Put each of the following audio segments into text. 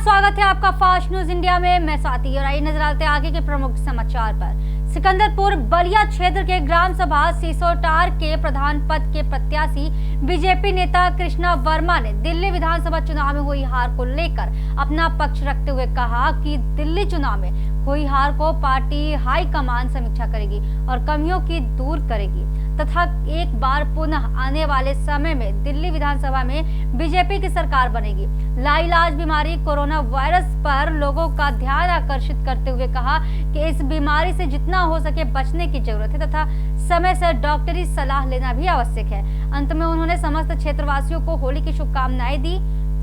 स्वागत है आपका फास्ट न्यूज इंडिया में। मैं स्वाति और आइए नजर डालते हैं आगे के प्रमुख समाचार पर। सिकंदरपुर बलिया क्षेत्र के ग्राम सभा सिसोटार के प्रधान पद के प्रत्याशी बीजेपी नेता कृष्णा वर्मा ने दिल्ली विधानसभा चुनाव में हुई हार को लेकर अपना पक्ष रखते हुए कहा कि दिल्ली चुनाव में हुई हार को पार्टी हाईकमान समीक्षा करेगी और कमियों की दूर करेगी तथा एक बार पुनः आने वाले समय में दिल्ली विधानसभा में बीजेपी की सरकार बनेगी। लाइलाज बीमारी कोरोना वायरस पर लोगों का ध्यान आकर्षित करते हुए कहा कि इस बीमारी से जितना हो सके बचने की जरूरत है तथा समय से डॉक्टरी सलाह लेना भी आवश्यक है। अंत में उन्होंने समस्त क्षेत्रवासियों को होली की शुभकामनाएं दी।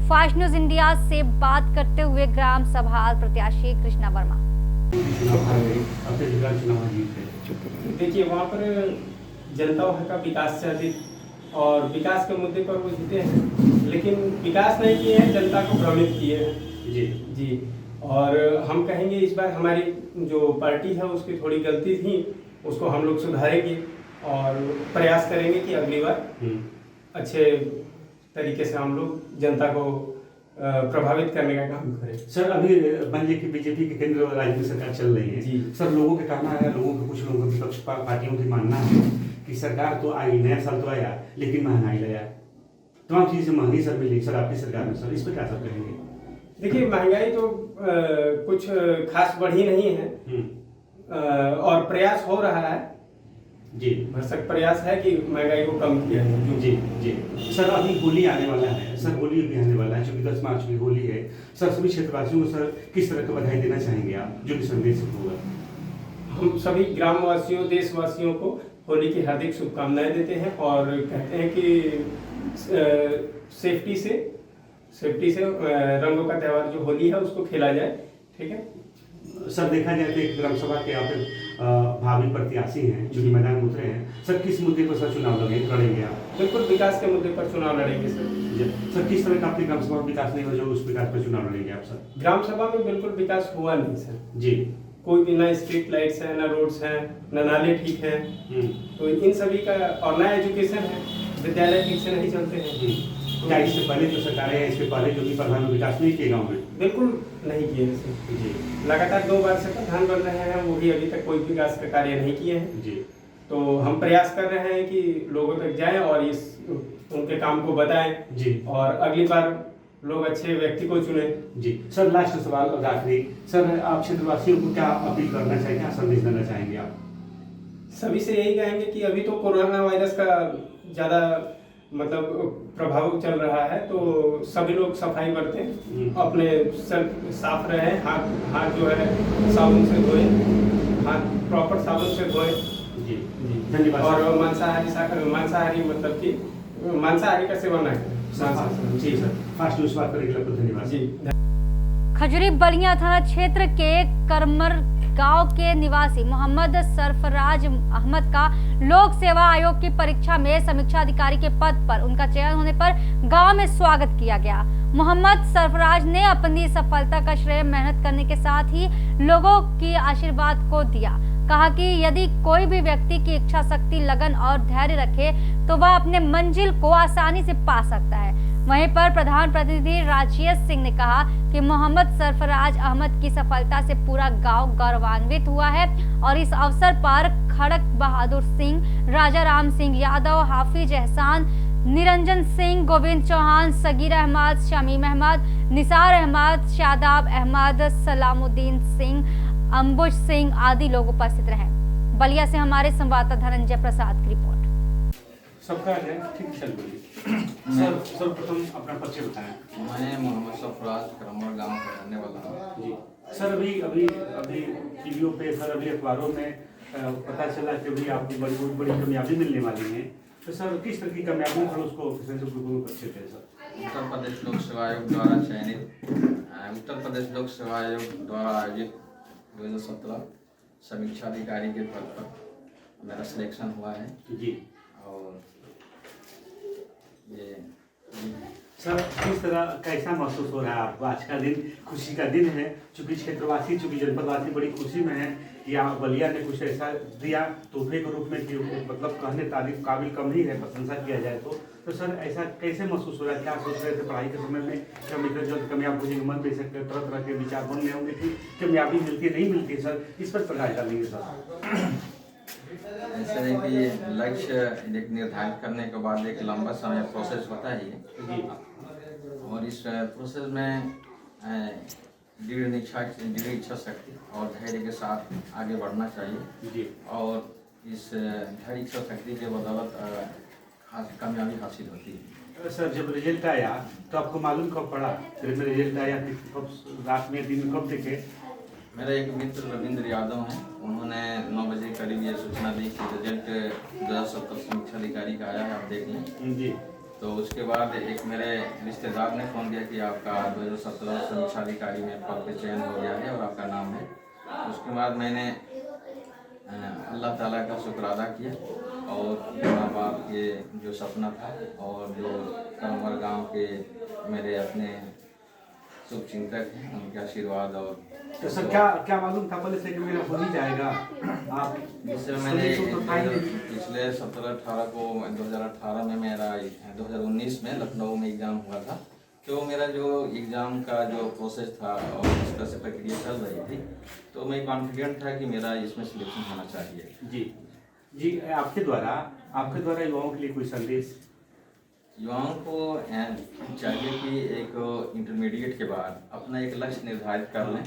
फास्ट न्यूज इंडिया से बात करते हुए ग्राम सभा प्रत्याशी कृष्णा वर्मा। देखिए, वहाँ पर जनता वहाँ का विकास से अधिक और विकास के मुद्दे पर वो जीते हैं, लेकिन विकास नहीं किए हैं, जनता को भ्रमित किए हैं। जी। और हम कहेंगे इस बार हमारी जो पार्टी है उसकी थोड़ी गलती थी, उसको हम लोग सुधारेंगे और प्रयास करेंगे कि अगली बार अच्छे तरीके से हम लोग जनता को प्रभावित करने का काम करें। सर, अभी मान लीजिए कि बीजेपी की केंद्र और राज्य में सरकार चल रही है जी। सर, लोगों का कहना है, कुछ लोगों का विपक्ष पार्टियों की मानना है कि सरकार तो आई, नया साल तो आया, लेकिन महंगाई लाया, तमाम चीजें महंगी सर मिली सर आपकी सरकार में। सर इस पर क्या सब कहेंगे? देखिए, महंगाई तो कुछ खास बढ़ी नहीं है और प्रयास हो रहा है जी, भरसक प्रयास है कि महंगाई को कम किया जाए। जी। सर अभी होली आने वाला है सर, होली भी आने वाला है, क्योंकि 10 मार्च की होली है सर। सभी क्षेत्रवासियों को सर किस तरह का बधाई देना चाहेंगे आप, जो भी संदेश होगा? हम सभी ग्रामवासियों देशवासियों को होली की हार्दिक शुभकामनाएं देते हैं और कहते हैं कि सेफ्टी से रंगों का त्यौहार जो होली है उसको खेला जाए। ठीक है सर, देखा जाए तो एक ग्राम सभा के यहाँ पे भावी प्रत्याशी हैं जो मैदान में उतरे हैं सर, किस मुद्दे पर सर चुनाव लड़ेंगे आप? बिल्कुल विकास के मुद्दे पर चुनाव लड़ेंगे सर। सर किस तरह का अपनी ग्राम सभा में विकास नहीं हुआ जो उस विकास पर चुनाव लड़ेंगे आप सर? ग्राम सभा में बिल्कुल विकास हुआ नहीं सर जी। कोई भी ना स्ट्रीट लाइट्स है, ना रोड्स हैं, ना नाले ठीक है, तो इन सभी का और ना एजुकेशन है, विद्यालय ठीक से नहीं चलते हैं। क्या इससे पहले जो सरकारें हैं, इसके पहले जो भी प्रधान विकास नहीं किए गाँव में? बिल्कुल नहीं किए जी। लगातार 2 बार से प्रधान बन रहे हैं, वो भी अभी तक कोई विकास का कार्य नहीं किए हैं। जी। तो हम प्रयास कर रहे हैं कि लोगों तक जाएं और उनके काम को बताएं जी, और अगली बार लोग अच्छे व्यक्ति को चुने। जी। सर लास्ट सवाल और आखिरी, सर आप क्षेत्रवासियों को क्या अपील करना चाहेंगे, क्या संदेश देना चाहेंगे आप? सभी से यही कहेंगे कि अभी तो कोरोना वायरस का ज़्यादा प्रभाव चल रहा है, तो सभी लोग सफाई बरतें, अपने सर साफ रहें, हाथ जो है साबुन से धोएं, हाथ प्रॉपर साबुन से धोएं। जी, धन्यवाद। और मांसाहारी का सेवन न करें। जी सर, फास्ट न्यूज़ बात करने के लिए आपको धन्यवाद। जी। खजुरी बलिया थाना क्षेत्र के करमर गांव के निवासी मोहम्मद सरफराज अहमद का लोक सेवा आयोग की परीक्षा में समीक्षा अधिकारी के पद पर उनका चयन होने पर गांव में स्वागत किया गया। मोहम्मद सरफराज ने अपनी सफलता का श्रेय मेहनत करने के साथ ही लोगों की आशीर्वाद को दिया। कहा कि यदि कोई भी व्यक्ति की इच्छा शक्ति, लगन और धैर्य रखे तो वह अपने मंजिल को आसानी से पा सकता है। वहीं पर प्रधान प्रतिनिधि राजेश सिंह ने कहा कि मोहम्मद सरफराज अहमद की सफलता से पूरा गांव गौरवान्वित हुआ है और इस अवसर पर खड़क बहादुर सिंह, राजा राम सिंह यादव, हाफिज एहसान, निरंजन सिंह, गोविंद चौहान, सगीर अहमद, शमीम अहमद, निसार अहमद, शादाब अहमद, सलामुद्दीन सिंह, अंबुज सिंह आदि लोग उपस्थित रहे। बलिया से हमारे संवाददाता धनंजय प्रसाद की रिपोर्ट। सबका है ठीक चल बोलिए। सर सर्वप्रथम अपना परिचय बताएं। मैं मोहम्मद सरफराज करमर गांव का रहने वाला हूँ। जी सर, अभी टीवियों पे सर, अभी अखबारों में पता चला कि अभी आपको बड़ी कामयाबी मिलने वाली है, तो सर किस तरह की कामयाबी है उसको परिचय दें सर। उत्तर प्रदेश लोक सेवा आयोग द्वारा चयनित उत्तर प्रदेश लोक सेवा आयोग द्वारा आयोजित 2017 समीक्षा अधिकारी के पद पर मेरा सिलेक्शन हुआ है। जी। और ये सर किस तरह कैसा महसूस हो रहा है आपको? आज का दिन खुशी का दिन है, चूंकि क्षेत्रवासी चूंकि जनपदवासी बड़ी खुशी में है कि यहाँ बलिया ने कुछ ऐसा दिया तोहफे के रूप में कि मतलब कहने तारीफ काबिल कम ही है, प्रशंसा किया जाए तो सर ऐसा कैसे महसूस हो रहा है? क्या सोच रहे थे पढ़ाई के समय में कि हम इतना जल्द कामयाब हो जाएंगे, मन दे सकते हैं, तरह तरह के विचार बन रहे होंगे कि कामयाबी मिलती है नहीं मिलती है? सर इस पर प्रकाश डालेंगे सर। ऐसा है कि लक्ष्य एक निर्धारित करने के बाद एक लंबा समय प्रोसेस होता ही है जी। और इस प्रोसेस में दृढ़ इच्छा शक्ति और धैर्य के साथ आगे बढ़ना चाहिए जी। और इस धैर्य इच्छा शक्ति के बदौलत कामयाबी हासिल होती है। सर जब रिजल्ट आया तो आपको मालूम कब पड़ा? फिर रिजल्ट आया कि कब रात में दिन में कब देखे? मेरा एक मित्र रविंद्र यादव हैं, उन्होंने 9 बजे करीब ये सूचना दी कि रिजल्ट 2017 समीक्षा अधिकारी का आया है, आप देख लें। जी। तो उसके बाद एक मेरे रिश्तेदार ने फ़ोन किया कि आपका 2017 समीक्षा अधिकारी में पद पे चयन हो गया है और आपका नाम है। उसके बाद मैंने अल्लाह ताला का शुक्र अदा किया और माँ बाप के जो सपना था और जो करमर गांव के मेरे अपने शुभचिंतक हैं उनके आशीर्वाद और तो सर क्या मालूम था पहले से कि मेरा हो ही जाएगा? आप जिससे मैंने पिछले 17-18 को 2018 में मेरा 2019 में लखनऊ में एग्ज़ाम हुआ था, तो मेरा जो एग्ज़ाम का जो प्रोसेस था और इस तरह से प्रक्रिया चल रही थी तो मैं कॉन्फिडेंट था कि मेरा इसमें सिलेक्शन होना चाहिए। जी आपके द्वारा युवाओं के लिए कोई संदेश? युवाओं को चाहिए कि एक इंटरमीडिएट के बाद अपना एक लक्ष्य निर्धारित कर लें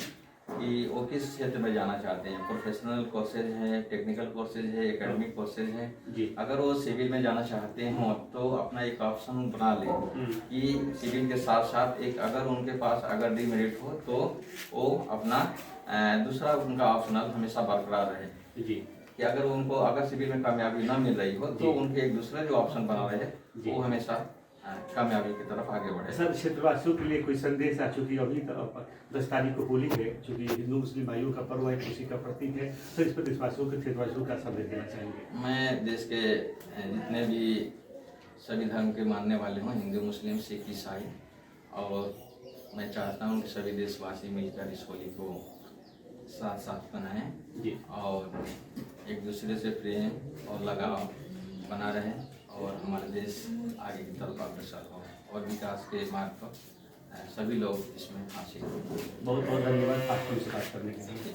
कि वो किस क्षेत्र में जाना चाहते हैं। प्रोफेशनल कोर्सेज है, टेक्निकल कोर्सेज है, एकेडमिक कोर्सेज है। अगर वो सिविल में जाना चाहते हों तो अपना एक ऑप्शन बना लें कि सिविल के साथ साथ एक अगर उनके पास अगर डिमेरिट हो तो वो अपना दूसरा उनका ऑप्शनल हमेशा बरकरार रहे जी, कि अगर उनको अगर सिविल में कामयाबी ना मिल रही हो तो उनके एक दूसरा जो ऑप्शन बना रहे वो हमेशा कामयाबी की तरफ आगे बढ़े। सर क्षेत्रवासियों के लिए कोई संदेश? चूँकि अभी 10 तारीख को होली है, चूँकि हिंदू मुस्लिम भाइयों का पर्व है, खुशी का प्रतीक है, सर इस पर देशवासियों के क्षेत्रवासियों का संदेश देना चाहेंगे? मैं देश के जितने भी सभी धर्म के मानने वाले हों, हिंदू मुस्लिम सिख ईसाई, और मैं चाहता हूँ कि सभी देशवासी मिलकर इस होली को साथ साथ मनाएं जी और एक दूसरे से प्रेम और लगाव बना रहे और हमारा देश आगे की तरफ अग्रसर हो और विकास के मार्ग पर सभी लोग इसमें हासिल हो। बहुत बहुत धन्यवाद आपको इस बात करने के लिए।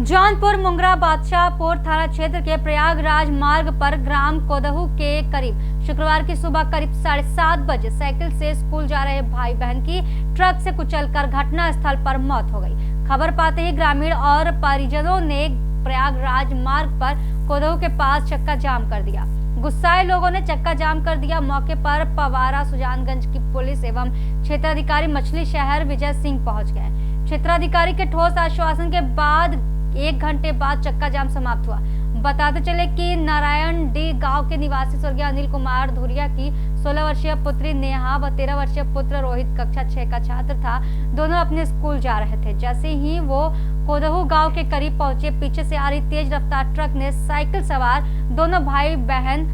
जौनपुर मुंगरा बादशाहपुर थाना क्षेत्र के प्रयागराज मार्ग पर ग्राम कोदहू के करीब शुक्रवार की सुबह करीब 7:30 बजे साइकिल से स्कूल जा रहे भाई बहन की ट्रक से कुचलकर घटना स्थल पर मौत हो गई। खबर पाते ही ग्रामीण और परिजनों ने प्रयागराज मार्ग पर कोदहू के पास चक्का जाम कर दिया। गुस्साए लोगों ने चक्का जाम कर दिया। मौके पर पवारा सुजानगंज की पुलिस एवं क्षेत्राधिकारी मछली शहर विजय सिंह पहुंच गए। क्षेत्राधिकारी के ठोस आश्वासन के बाद 1 घंटे बाद चक्का जाम समाप्त हुआ। बताते चले कि नारायण डी गांव के निवासी स्वर्गीय अनिल कुमार धुरिया की 16 वर्षीय पुत्री नेहा व 13 वर्षीय पुत्र रोहित कक्षा 6 का छात्र था। दोनों अपने स्कूल जा रहे थे। जैसे ही वो कोदहू गांव के करीब पहुंचे, पीछे से आ रही तेज रफ्तार ट्रक ने साइकिल सवार दोनों भाई बहन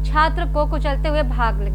छात्र को कुचलते हुए भागने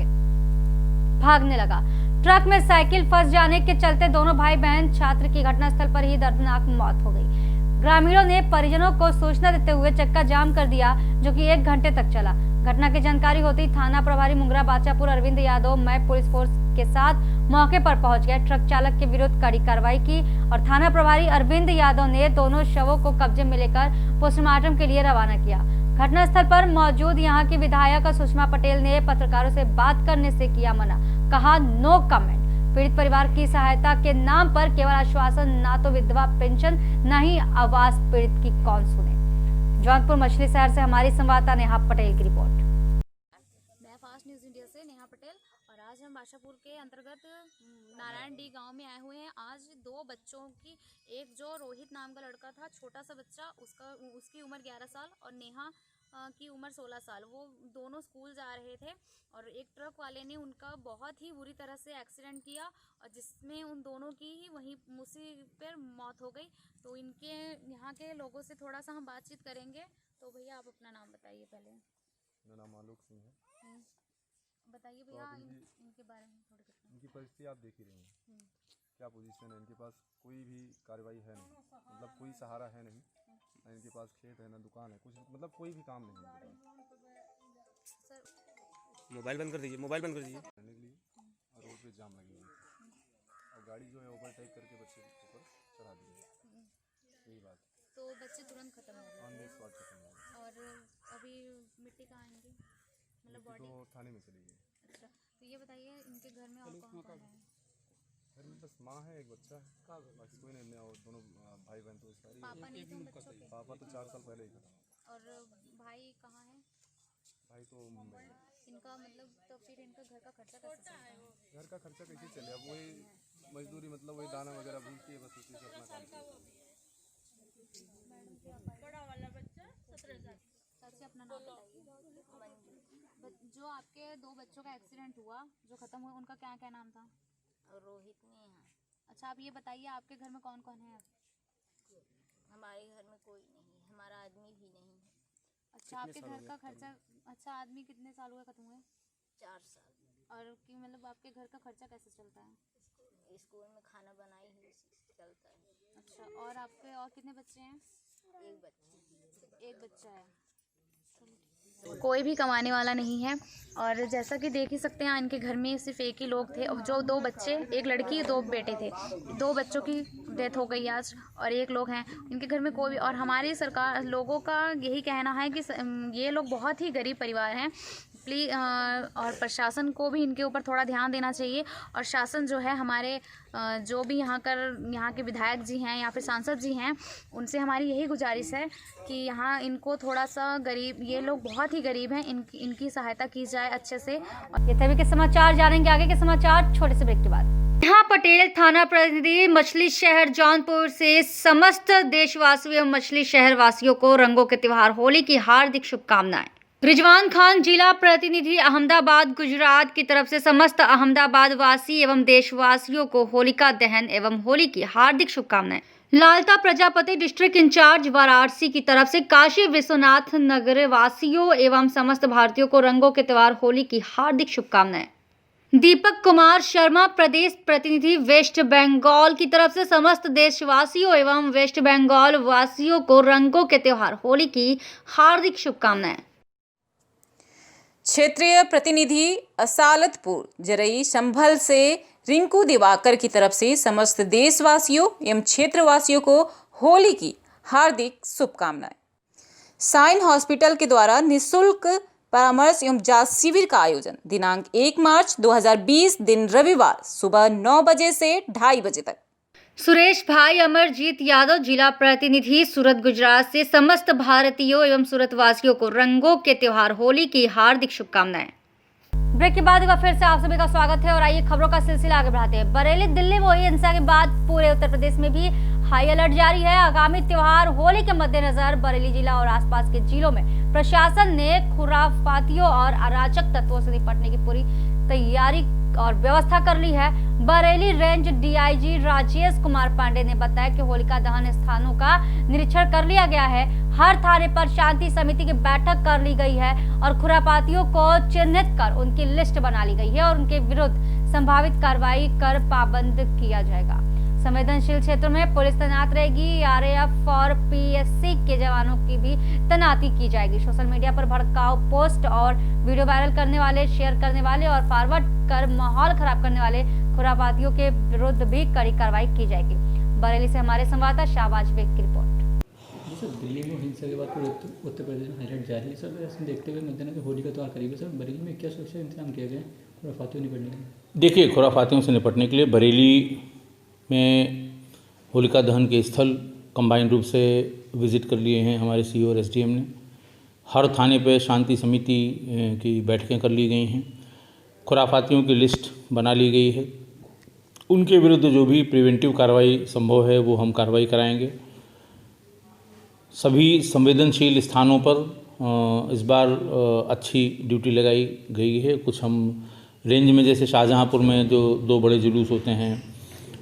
लगा। ट्रक में साइकिल फंस जाने के चलते दोनों भाई बहन छात्र की घटनास्थल पर ही दर्दनाक मौत हो गई। ग्रामीणों ने परिजनों को सूचना देते हुए चक्का जाम कर दिया, जो कि 1 घंटे तक चला। घटना की जानकारी होते ही थाना प्रभारी मुंगरा बादशाहपुर अरविंद यादव मैं पुलिस फोर्स के साथ मौके पर पहुंच गए। ट्रक चालक के विरुद्ध कड़ी कार्रवाई की और थाना प्रभारी अरविंद यादव ने दोनों शवों को कब्जे में लेकर पोस्टमार्टम के लिए रवाना किया। घटनास्थल पर मौजूद यहां की विधायक सुषमा पटेल ने पत्रकारों से बात करने से किया मना। कहा नो कमेंट। पीड़ित परिवार की सहायता के नाम पर केवल आश्वासन, ना तो विधवा पेंशन, न ही आवास पीड़ित की कौन सुने। जौनपुर मछली शहर से हमारी संवाददाता नेहा पटेल की रिपोर्ट। मैं फास्ट न्यूज इंडिया से नेहा पटेल और आज हम बादशाहपुर के अंतर्गत नारायण डी गांव में आए हुए हैं। आज 2 बच्चों की, एक जो रोहित नाम का लड़का था, छोटा सा बच्चा, उसकी उम्र 11 साल और नेहा की उम्र 16 साल। वो दोनों स्कूल जा रहे थे और एक ट्रक वाले ने उनका बहुत ही बुरी तरह से एक्सीडेंट किया और जिसमें उन दोनों की ही वहीं उसी पर मौत हो गई। तो इनके यहाँ के लोगों से थोड़ा सा हम बातचीत करेंगे। तो भैया आप अपना नाम बताइए पहले। मेरा नाम आलोक सिंह है। बताइए भैया इनके बारे में थोड़ी कुछ। इनकी परिस्थिति आप देख ही रही हैं, क्या पोजीशन है। इनके पास कोई भी कार्रवाई है नहीं, मतलब कोई सहारा है नहीं, ना इनके पास खेत है ना दुकान है, कुछ मतलब कोई भी काम नहीं है इनके पास। मोबाइल बंद कर दीजिए, मोबाइल बंद कर दीजिए। रहने के लिए और रोड पे जाम लगी हुई थी और गाड़ी जो है ओवरटेक करके बच्चे के ऊपर चढ़ा दी गई, यही बात। तो बच्चे तुरंत खत्म हो गए ऑन द स्पॉट खत्म हो गए। और अभी मिट्टी कहाँ आएंगी, मतलब बॉडी? तो थाने में चली गई। अच्छा, तो ये बताइए इनके घर में और कौन कौन है? घर में बस माँ है, एक बच्चा है, बाकी कोई नहीं। और दोनों भाई बहन तो सारी। पापा नहीं थे उन बच्चों के? पापा तो 4 साल पहले ही खत्म। और भाई कहाँ है? भाई तो मुंबई है। इनका मतलब तो फिर इनका घर का खर्चा कैसे चलता है? घर का खर्चा कैसे चले, अब वही मजदूरी, मतलब वही दाना वगैरह भूनती है, बस उसी से अपना काम चलता है। चाची अपना नाम बताइए। जो आपके 2 बच्चों का एक्सीडेंट हुआ, जो खत्म हुआ, उनका क्या क्या नाम था? रोहित नेहा। अच्छा, आप ये बताइए आपके घर में कौन कौन है? हमारे घर में कोई नहीं, हमारा आदमी भी नहीं। अच्छा, आपके घर का खर्चा, अच्छा आदमी कितने साल हुए खत्म हुए? 4 साल। और कि मतलब आपके घर का खर्चा कैसे चलता है? स्कूल में खाना बनाई हुई उसी से चलता है। अच्छा, और आपके और कितने बच्चे हैं? एक बच्चा है। कोई भी कमाने वाला नहीं है। और जैसा कि देख ही सकते हैं, इनके घर में सिर्फ एक ही लोग थे, और जो 2 बच्चे, एक लड़की 2 बेटे थे। 2 बच्चों की डेथ हो गई आज, और एक लोग हैं इनके घर में कोई भी। और हमारी सरकार लोगों का यही कहना है कि ये लोग बहुत ही गरीब परिवार हैं। प्लीज़ और प्रशासन को भी इनके ऊपर थोड़ा ध्यान देना चाहिए। और शासन जो है, हमारे जो भी यहाँ के विधायक जी हैं या फिर सांसद जी हैं, उनसे हमारी यही गुजारिश है कि यहाँ इनको थोड़ा सा गरीब, ये लोग बहुत ही गरीब हैं, इनकी सहायता की जाए अच्छे से। ये थे अभी के समाचार। जानेंगे आगे के समाचार छोटे से ब्रेक के बाद। यहाँ पटेल थाना प्रतिनिधि मछली शहर जौनपुर से समस्त देशवासियों एवं मछली शहर वासियों को रंगों के त्योहार होली की हार्दिक शुभकामनाएं। रिजवान खान जिला प्रतिनिधि अहमदाबाद गुजरात की तरफ से समस्त अहमदाबाद वासी एवं देशवासियों को होलिका दहन एवं होली की हार्दिक शुभकामनाएं। लालता प्रजापति डिस्ट्रिक्ट इंचार्ज वाराणसी की तरफ से काशी विश्वनाथ नगर वासियों एवं समस्त भारतीयों को रंगों के त्योहार होली की हार्दिक शुभकामनाएं। दीपक कुमार शर्मा प्रदेश प्रतिनिधि वेस्ट बंगाल की तरफ से समस्त देशवासियों एवं वेस्ट बंगाल वासियों को रंगों के त्योहार होली की हार्दिक शुभकामनाएं। क्षेत्रीय प्रतिनिधि असालतपुर जरई संभल से रिंकू दिवाकर की तरफ से समस्त देशवासियों एवं क्षेत्रवासियों को होली की हार्दिक शुभकामनाएं। साइन हॉस्पिटल के द्वारा निःशुल्क परामर्श एवं जांच शिविर का आयोजन दिनांक 1 मार्च 2020 दिन रविवार सुबह 9 बजे से 2:30 बजे तक। सुरेश भाई अमरजीत यादव जिला प्रतिनिधि सूरत गुजरात से समस्त भारतीयों एवं सूरत वासियों को रंगों के त्योहार होली की हार्दिक शुभकामनाएं। ब्रेक के बाद फिर से आप सभी का स्वागत है और आइए खबरों का सिलसिला आगे बढ़ाते हैं। बरेली दिल्ली में हुई हिंसा के बाद पूरे उत्तर प्रदेश में भी हाई अलर्ट जारी है। आगामी त्योहार होली के मद्देनजर बरेली जिला और आसपास के जिलों में प्रशासन ने खुराफातियों और अराजक तत्वों से निपटने की पूरी तैयारी और व्यवस्था कर ली है। बरेली रेंज डीआईजी राजेश कुमार पांडे ने बताया कि होलिका दहन स्थानों का निरीक्षण कर लिया गया है। हर थाने पर शांति समिति की बैठक कर ली गई है और खुरापातियों को चिन्हित कर उनकी लिस्ट बना ली गई है और उनके विरुद्ध संभावित कार्रवाई कर पाबंद किया जाएगा। संवेदनशील क्षेत्रों में पुलिस तैनात रहेगी। आरएएफ और पीएससी के जवानों की भी तैनाती की जाएगी। सोशल मीडिया पर भड़काऊ पोस्ट और वीडियो वायरल करने वाले, शेयर करने वाले और फॉरवर्ड कर माहौल खराब करने वाले खुरापातियों के विरुद्ध भी कड़ी कार्रवाई की जाएगी। बरेली से हमारे संवाददाता शाहबाज बेग की रिपोर्ट। सर, दिल्ली में हिंसा के बाद पूरे उत्तर प्रदेश में हाईलाइट जारी है। सर, ऐसे देखते हुए मद्देनजर होली का त्योहार करीब है। सर, बरेली में क्या सुरक्षा इंतजाम किए गए खुराफातियों निपटने के लिए? देखिए, खुराफातियों से निपटने के लिए बरेली में होलिका दहन के स्थल कंबाइन रूप से विजिट कर लिए हैं हमारे सीओ और एसडीएम ने। हर थाने पे शांति समिति की बैठकें कर ली गई हैं। खुराफातियों की लिस्ट बना ली गई है। उनके विरुद्ध जो भी प्रिवेंटिव कार्रवाई संभव है वो हम कार्रवाई कराएंगे। सभी संवेदनशील स्थानों पर इस बार अच्छी ड्यूटी लगाई गई है। कुछ हम रेंज में, जैसे शाहजहांपुर में जो 2 बड़े जुलूस होते हैं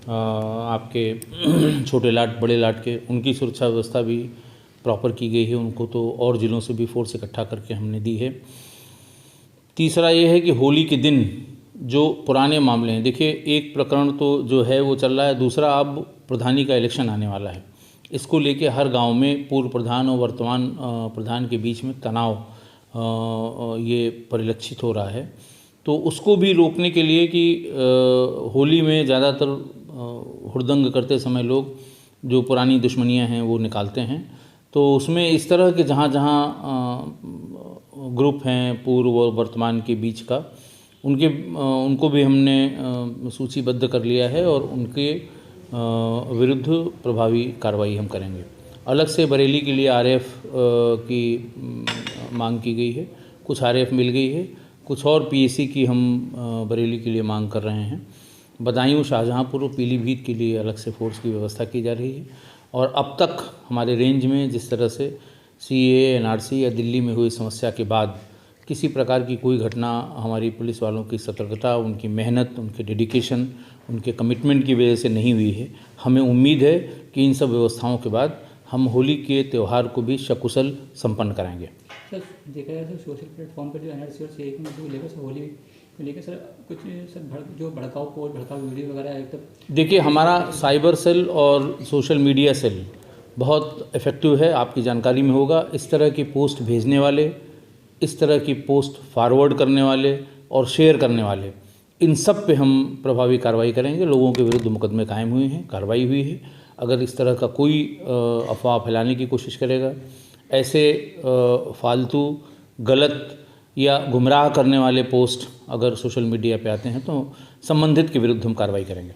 आपके छोटे लाट बड़े लाट के, उनकी सुरक्षा व्यवस्था भी प्रॉपर की गई है। उनको तो और ज़िलों से भी फोर्स इकट्ठा करके हमने दी है। तीसरा ये है कि होली के दिन जो पुराने मामले हैं, देखिए एक प्रकरण तो जो है वो चल रहा है, दूसरा अब प्रधानी का इलेक्शन आने वाला है। इसको लेके हर गांव में पूर्व प्रधान और वर्तमान प्रधान के बीच में तनाव ये परिलक्षित हो रहा है। तो उसको भी रोकने के लिए कि होली में ज़्यादातर हुड़दंग करते समय लोग जो पुरानी दुश्मनियां हैं वो निकालते हैं। तो उसमें इस तरह के जहाँ ग्रुप हैं पूर्व और वर्तमान के बीच का, उनको भी हमने सूचीबद्ध कर लिया है और उनके विरुद्ध प्रभावी कार्रवाई हम करेंगे। अलग से बरेली के लिए आरएएफ की मांग की गई है, कुछ आरएएफ मिल गई है, कुछ और पीएसी की हम बरेली के लिए मांग कर रहे हैं। बदायूं, शाहजहांपुर और पीलीभीत के लिए अलग से फोर्स की व्यवस्था की जा रही है। और अब तक हमारे रेंज में जिस तरह से सीएए, एनआरसी या दिल्ली में हुई समस्या के बाद किसी प्रकार की कोई घटना हमारी पुलिस वालों की सतर्कता, उनकी मेहनत, उनके डेडिकेशन, उनके कमिटमेंट की वजह से नहीं हुई है। हमें उम्मीद है कि इन सब व्यवस्थाओं के बाद हम होली के त्यौहार को भी सकुशल संपन्न कराएंगे। सर देखा जाए तो सोशल प्लेटफॉर्म पर जो एनआरसी और सीए में जो लेकर सर होली को लेकर सर कुछ सर जो भड़काऊ पोस्ट, भड़काऊ वीडियो वगैरह है तब देखिए हमारा साइबर सेल और सोशल मीडिया सेल बहुत इफ़ेक्टिव है, आपकी जानकारी में होगा। इस तरह की पोस्ट भेजने वाले, इस तरह की पोस्ट फॉरवर्ड करने वाले और शेयर करने वाले, इन सब पे हम प्रभावी कार्रवाई करेंगे। लोगों के विरुद्ध मुकदमे कायम हुए हैं, कार्रवाई हुई है। अगर इस तरह का कोई अफवाह फैलाने की कोशिश करेगा, ऐसे फालतू, गलत या गुमराह करने वाले पोस्ट अगर सोशल मीडिया पे आते हैं तो संबंधित के विरुद्ध हम कार्रवाई करेंगे।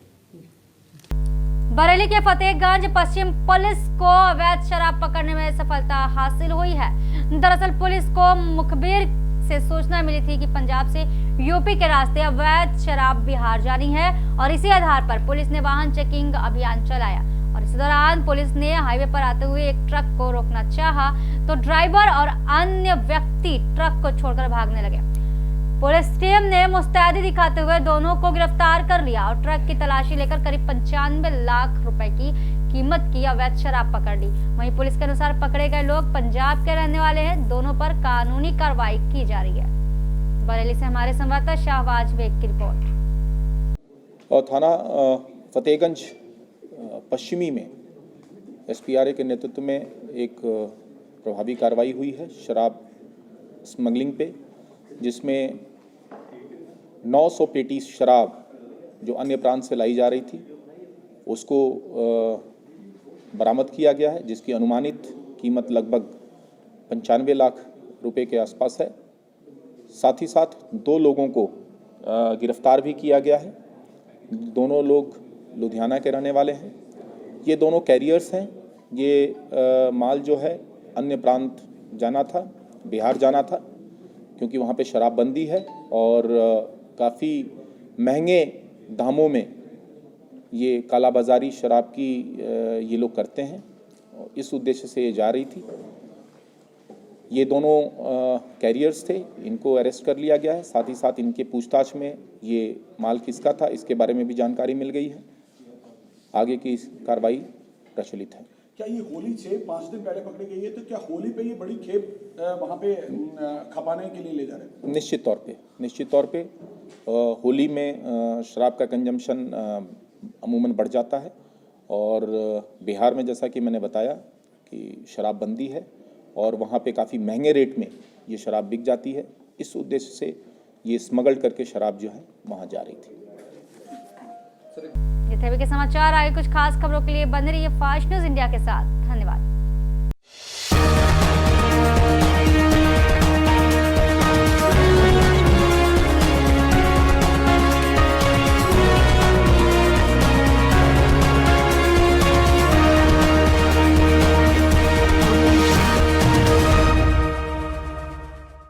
बरेली के फतेहगंज पश्चिम पुलिस को अवैध शराब पकड़ने में सफलता हासिल हुई है। दरअसल पुलिस को मुखबिर से सूचना मिली थी कि पंजाब से यूपी के रास्ते अवैध शराब बिहार जानी है और इसी आधार पर पुलिस ने वाहन चेकिंग अभियान चलाया और इस दौरान पुलिस ने हाईवे पर आते हुए एक ट्रक को रोकना चाहा तो ड्राइवर और अन्य व्यक्ति ट्रक को छोड़कर भागने लगे। पुलिस टीम ने मुस्तैदी दिखाते हुए दोनों को गिरफ्तार कर लिया और ट्रक की तलाशी लेकर करीब 95 लाख रुपए की कीमत की अवैध शराब पकड़ ली। वहीं पुलिस के अनुसार पकड़े गए लोग पंजाब के रहने वाले हैं। दोनों पर कानूनी कार्रवाई की जा रही है। बरेली से हमारे संवाददाता शाहबाज बेग की रिपोर्ट। और थाना फतेहगंज पश्चिमी में एसपीआरए के नेतृत्व में एक प्रभावी कार्रवाई हुई है शराब स्मगलिंग पे, जिसमें 900 पेटी शराब जो अन्य प्रांत से लाई जा रही थी उसको बरामद किया गया है, जिसकी अनुमानित कीमत लगभग 95 लाख रुपए के आसपास है। साथ ही साथ 2 लोगों को गिरफ्तार भी किया गया है। दोनों लोग लुधियाना के रहने वाले हैं। ये दोनों कैरियर्स हैं। ये माल जो है अन्य प्रांत जाना था, बिहार जाना था, क्योंकि वहाँ पे शराबबंदी है और काफ़ी महंगे दामों में ये कालाबाजारी शराब की ये लोग करते हैं। इस उद्देश्य से ये जा रही थी। ये दोनों कैरियर्स थे, इनको अरेस्ट कर लिया गया है। साथ ही साथ इनके पूछताछ में ये माल किसका था इसके बारे में भी जानकारी मिल गई है। आगे की कार्रवाई प्रचलित है। क्या ये होली से 5 दिन पहले पकड़ी गई है, तो क्या होली पे ये बड़ी खेप वहाँ पे खपाने के लिए ले जा रहे हैं? निश्चित तौर पे होली में शराब का कंजम्पशन अमूमन बढ़ जाता है और बिहार में जैसा कि मैंने बताया कि शराबबंदी है और वहाँ पे काफ़ी महंगे रेट में ये शराब बिक जाती है। इस उद्देश्य से ये स्मगल करके शराब जो है वहाँ जा रही थी। ये थे अभी के समाचार। आगे कुछ खास खबरों के लिए बने रहिए फास्ट न्यूज़ इंडिया के साथ। धन्यवाद।